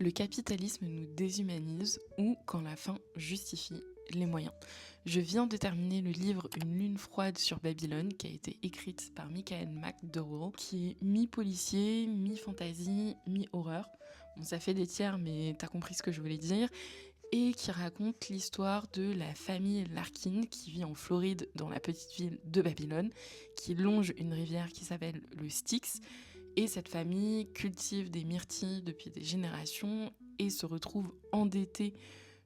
Le capitalisme nous déshumanise ou quand la fin justifie les moyens. Je viens de terminer le livre Une lune froide sur Babylone qui a été écrite par Michael McDowell, qui est mi-policier, mi-fantasy, mi-horreur. Bon, ça fait des tiers, mais t'as compris ce que je voulais dire. Et qui raconte l'histoire de la famille Larkin qui vit en Floride dans la petite ville de Babylone, qui longe une rivière qui s'appelle le Styx. Et cette famille cultive des myrtilles depuis des générations et se retrouve endettée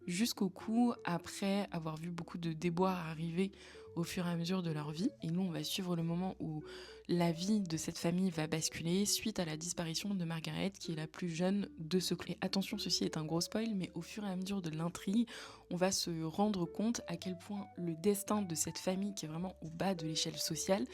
jusqu'au cou après avoir vu beaucoup de déboires arriver au fur et à mesure de leur vie. Et nous, on va suivre le moment où la vie de cette famille va basculer suite à la disparition de Margaret, qui est la plus jeune de ce clan. Et attention, ceci est un gros spoil, mais au fur et à mesure de l'intrigue, on va se rendre compte à quel point le destin de cette famille, qui est vraiment au bas de l'échelle sociale,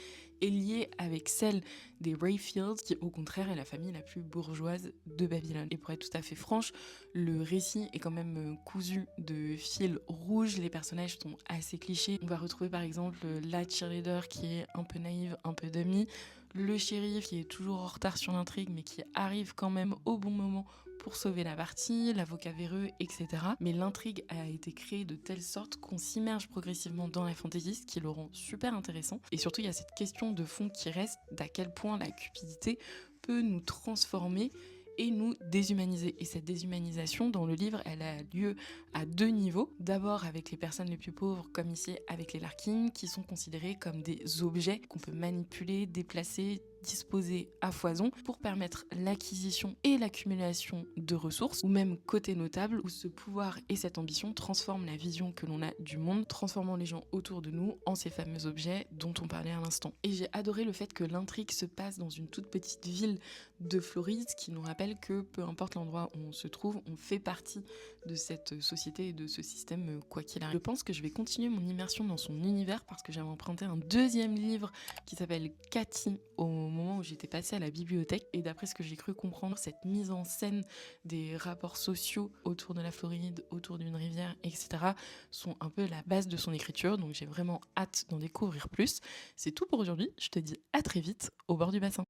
est lié avec celle des Rayfields, qui au contraire est la famille la plus bourgeoise de Babylone. Et pour être tout à fait franche, le récit est quand même cousu de fils rouges, les personnages sont assez clichés. On va retrouver par exemple la cheerleader qui est un peu naïve, un peu dummy, le shérif qui est toujours en retard sur l'intrigue mais qui arrive quand même au bon moment pour sauver la partie, l'avocat véreux, etc. Mais l'intrigue a été créée de telle sorte qu'on s'immerge progressivement dans la fantasy, ce qui le rend super intéressant. Et surtout, il y a cette question de fond qui reste d'à quel point la cupidité peut nous transformer et nous déshumaniser. Et cette déshumanisation, dans le livre, elle a lieu à deux niveaux. D'abord avec les personnes les plus pauvres, comme ici avec les Larkin, qui sont considérés comme des objets qu'on peut manipuler, déplacer, disposer à foison pour permettre l'acquisition et l'accumulation de ressources, ou même côté notable, où ce pouvoir et cette ambition transforment la vision que l'on a du monde, transformant les gens autour de nous en ces fameux objets dont on parlait à l'instant. Et j'ai adoré le fait que l'intrigue se passe dans une toute petite ville de Floride, qui nous rappelle que peu importe l'endroit où on se trouve, on fait partie de cette société et de ce système quoi qu'il arrive. Je pense que je vais continuer mon immersion dans son univers parce que j'avais emprunté un deuxième livre qui s'appelle Cathy au moment où j'étais passée à la bibliothèque, et d'après ce que j'ai cru comprendre, cette mise en scène des rapports sociaux autour de la Floride, autour d'une rivière, etc. sont un peu la base de son écriture, donc j'ai vraiment hâte d'en découvrir plus. C'est tout pour aujourd'hui, je te dis à très vite au bord du bassin.